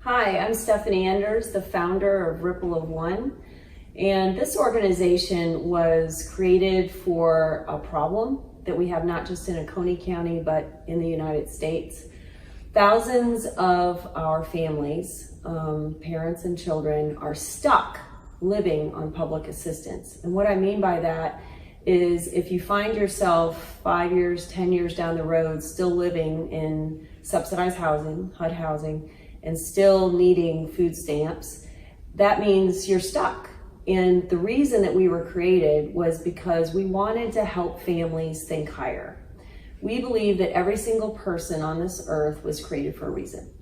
Hi, I'm Stephanie Anders, the founder of Ripple of One. And this organization was created for a problem that we have not just in Oconee County, but in the United States. Thousands of our families, parents and children, are stuck living on public assistance. And what I mean by that is if you find yourself 5 years, 10 years down the road still living in subsidized housing, HUD housing, and still needing food stamps, that means you're stuck. And the reason that we were created was because we wanted to help families think higher. We believe that every single person on this earth was created for a reason,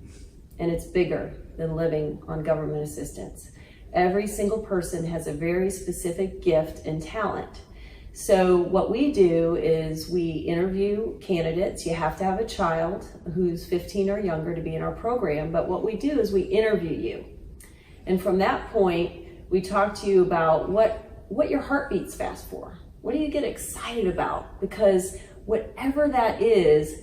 and it's bigger than living on government assistance. Every single person has a very specific gift and talent. So what we do is we interview candidates. You have to have a child who's 15 or younger to be in our program, but what we do is we interview you. And from that point, we talk to you about what your heart beats fast for. What do you get excited about? Because whatever that is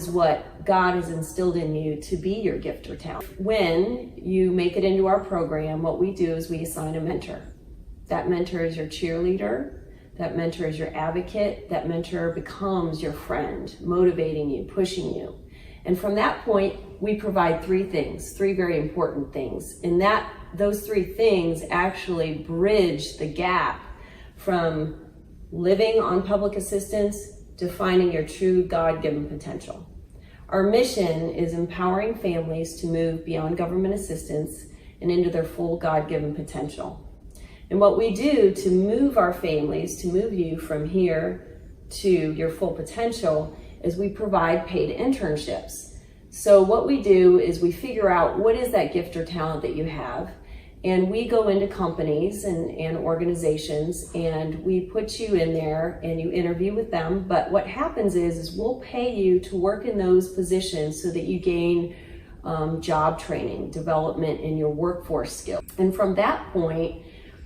what God has instilled in you to be your gift or talent. When you make it into our program, what we do is we assign a mentor. That mentor is your cheerleader. That mentor is your advocate. That mentor becomes your friend, motivating you, pushing you. And from that point, we provide three things, three very important things. And those three things actually bridge the gap from living on public assistance to finding your true God-given potential. Our mission is empowering families to move beyond government assistance and into their full God-given potential. And what we do to move our families, to move you from here to your full potential, is we provide paid internships. So what we do is we figure out what is that gift or talent that you have, and we go into companies and organizations and we put you in there and you interview with them. But what happens is we'll pay you to work in those positions so that you gain job training, development in your workforce skills. And from that point,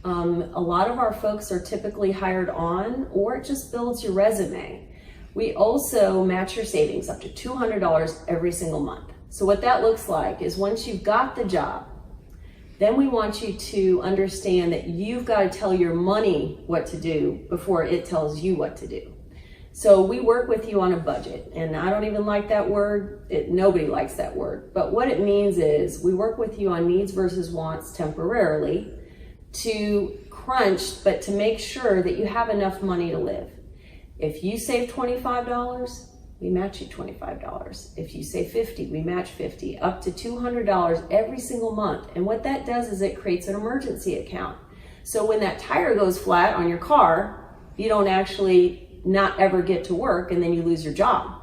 a lot of our folks are typically hired on, or it just builds your resume. We also match your savings up to $200 every single month. So what that looks like is once you've got the job, then we want you to understand that you've got to tell your money what to do before it tells you what to do. So we work with you on a budget, and I don't even like that word. Nobody likes that word. But what it means is we work with you on needs versus wants temporarily to crunch, but to make sure that you have enough money to live. If you save $25, we match you $25. If you save $50, we match $50, up to $200 every single month. And what that does is it creates an emergency account. So when that tire goes flat on your car, you don't actually not ever get to work and then you lose your job.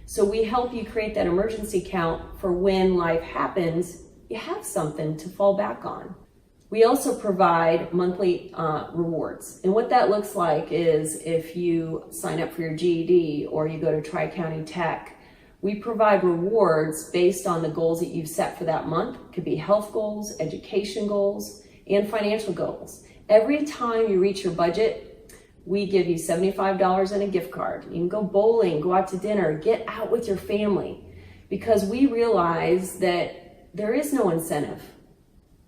So we help you create that emergency account for when life happens, you have something to fall back on. We also provide monthly rewards. And what that looks like is if you sign up for your GED or you go to Tri-County Tech, we provide rewards based on the goals that you've set for that month. It could be health goals, education goals, and financial goals. Every time you reach your budget, we give you $75 and a gift card. You can go bowling, go out to dinner, get out with your family, because we realize that there is no incentive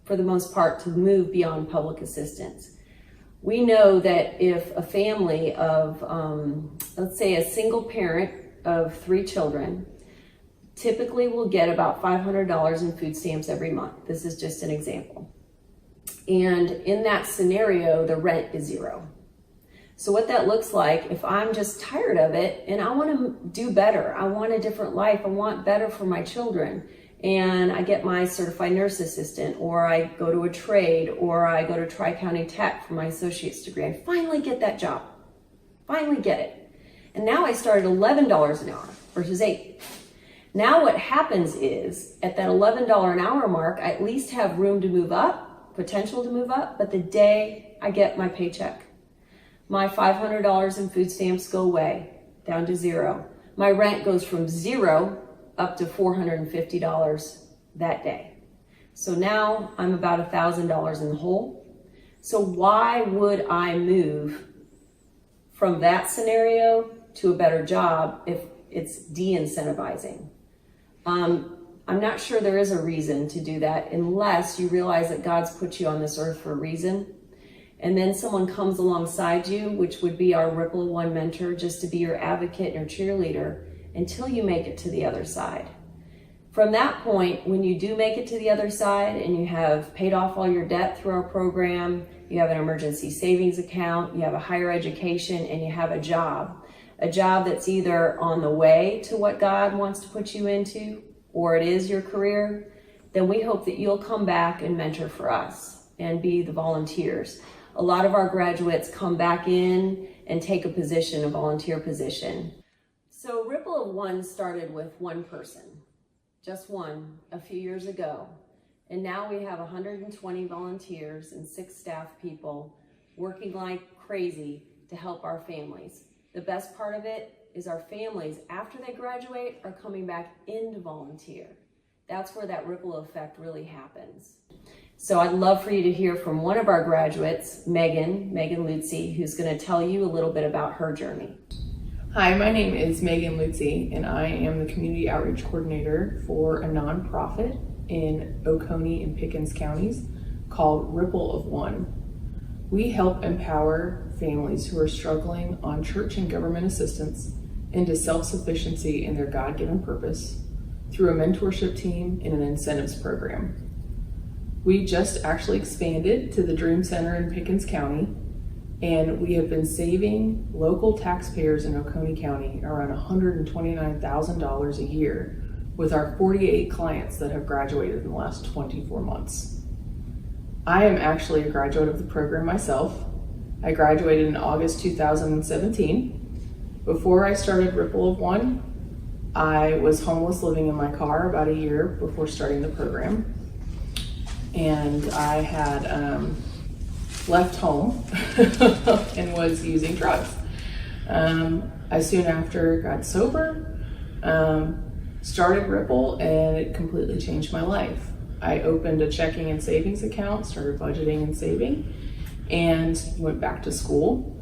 for the most part to move beyond public assistance. We know that if a family of, let's say a single parent of 3 children, typically will get about $500 in food stamps every month. This is just an example. And in that scenario, the rent is $0. So what that looks like, if I'm just tired of it and I want to do better, I want a different life, I want better for my children, and I get my certified nurse assistant, or I go to a trade, or I go to Tri-County Tech for my associate's degree. I finally get that job, finally get it. And now I start at $11 an hour versus $8. Now what happens is at that $11 an hour mark, I at least have room to move up, potential to move up, but the day I get my paycheck, my $500 in food stamps go away, down to $0. My rent goes from $0 up to $450 that day. So now I'm about $1,000 in the hole. So why would I move from that scenario to a better job if it's de-incentivizing? I'm not sure there is a reason to do that unless you realize that God's put you on this earth for a reason. And then someone comes alongside you, which would be our Ripple of One mentor, just to be your advocate and your cheerleader until you make it to the other side. From that point, when you do make it to the other side and you have paid off all your debt through our program, you have an emergency savings account, you have a higher education, and you have a job that's either on the way to what God wants to put you into, or it is your career, then we hope that you'll come back and mentor for us and be the volunteers. A lot of our graduates come back in and take a position, a volunteer position. So Ripple of One started with one person, just one, a few years ago. And now we have 120 volunteers and 6 staff people working like crazy to help our families. The best part of it is our families, after they graduate, are coming back in to volunteer. That's where that ripple effect really happens. So I'd love for you to hear from one of our graduates, Megan Luzzi, who's going to tell you a little bit about her journey. Hi, my name is Megan Luzzi, and I am the Community Outreach Coordinator for a nonprofit in Oconee and Pickens counties called Ripple of One. We help empower families who are struggling on church and government assistance into self-sufficiency in their God-given purpose through a mentorship team and an incentives program. We just actually expanded to the Dream Center in Pickens County, and we have been saving local taxpayers in Oconee County around $129,000 a year with our 48 clients that have graduated in the last 24 months. I am actually a graduate of the program myself. I graduated in August 2017. Before I started Ripple of One, I was homeless living in my car about a year before starting the program. And I had left home and was using drugs. I soon after got sober, started Ripple, and it completely changed my life. I opened a checking and savings account, started budgeting and saving, and went back to school.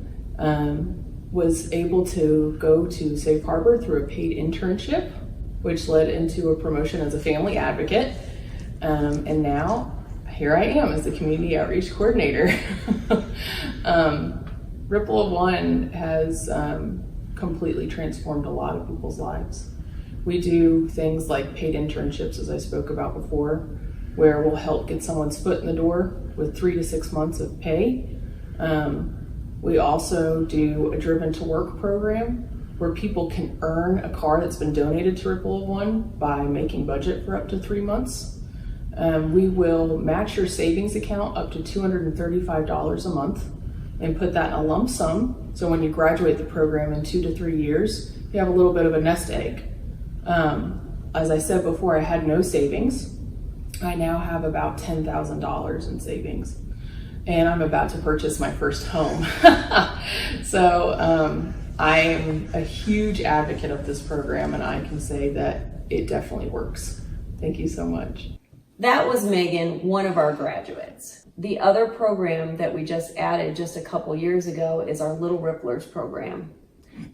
Was able to go to Safe Harbor through a paid internship, which led into a promotion as a family advocate. And now here I am as the Community Outreach Coordinator. Ripple of One has completely transformed a lot of people's lives. We do things like paid internships, as I spoke about before, where we'll help get someone's foot in the door with 3 to 6 months of pay. We also do a Driven to Work program where people can earn a car that's been donated to Ripple of One by making budget for up to 3 months. We will match your savings account up to $235 a month and put that in a lump sum. So when you graduate the program in 2 to 3 years, you have a little bit of a nest egg. As I said before, I had no savings. I now have about $10,000 in savings, and I'm about to purchase my first home. So I am a huge advocate of this program, and I can say that it definitely works. Thank you so much. That was Megan, one of our graduates. The other program that we just added just a couple years ago is our Little Ripplers program.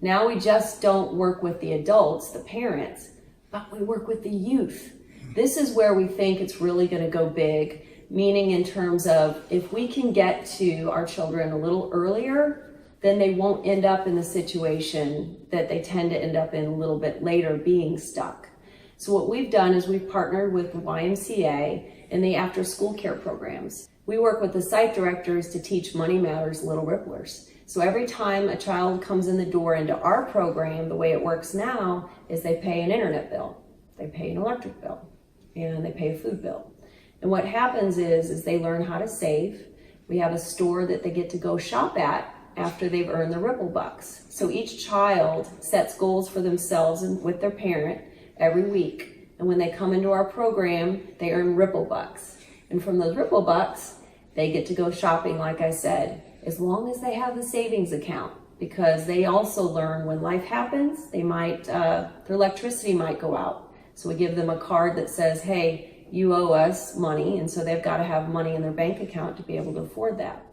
Now we just don't work with the adults, the parents, but we work with the youth. This is where we think it's really going to go big, meaning in terms of if we can get to our children a little earlier, then they won't end up in the situation that they tend to end up in a little bit later, being stuck. So what we've done is we've partnered with the YMCA and the after school care programs. We work with the site directors to teach Money Matters Little Ripplers. So every time a child comes in the door into our program, the way it works now is they pay an internet bill, they pay an electric bill, and they pay a food bill. And what happens is they learn how to save. We have a store that they get to go shop at after they've earned the Ripple bucks. So each child sets goals for themselves and with their parent every week. And when they come into our program, they earn Ripple bucks. And from those Ripple bucks, they get to go shopping, like I said, as long as they have the savings account, because they also learn when life happens, they might, their electricity might go out. So we give them a card that says, hey, you owe us money. And so they've got to have money in their bank account to be able to afford that.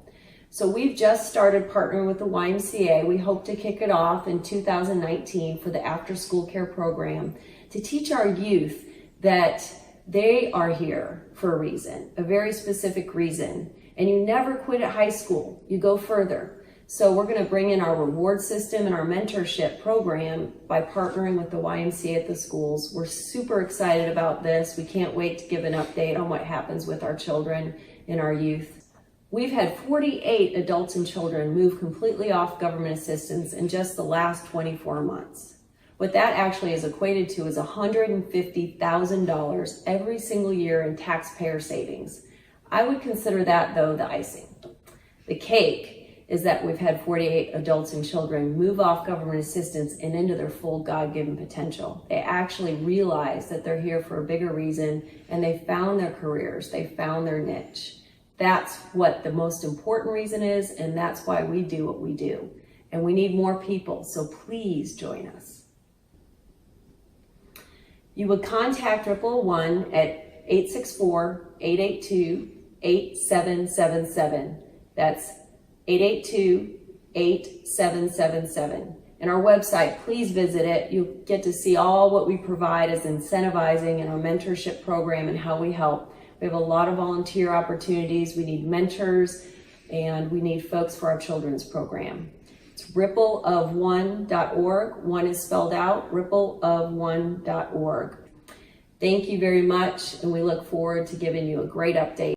So we've just started partnering with the YMCA. We hope to kick it off in 2019 for the after school care program to teach our youth that they are here for a reason, a very specific reason. And you never quit at high school, you go further. So we're going to bring in our reward system and our mentorship program by partnering with the YMCA at the schools. We're super excited about this. We can't wait to give an update on what happens with our children and our youth. We've had 48 adults and children move completely off government assistance in just the last 24 months. What that actually is equated to is $150,000 every single year in taxpayer savings. I would consider that, though, the icing. The cake is that we've had 48 adults and children move off government assistance and into their full God-given potential. They actually realize that they're here for a bigger reason, and they found their careers, they found their niche. That's what the most important reason is, and that's why we do what we do. And we need more people, so please join us. You would contact Ripple One at 864-882-8777. That's 882-8777. And our website, please visit it. You'll get to see all what we provide as incentivizing in our mentorship program and how we help. We have a lot of volunteer opportunities. We need mentors, and we need folks for our children's program. It's rippleof1.org. One is spelled out, rippleof1.org. Thank you very much, and we look forward to giving you a great update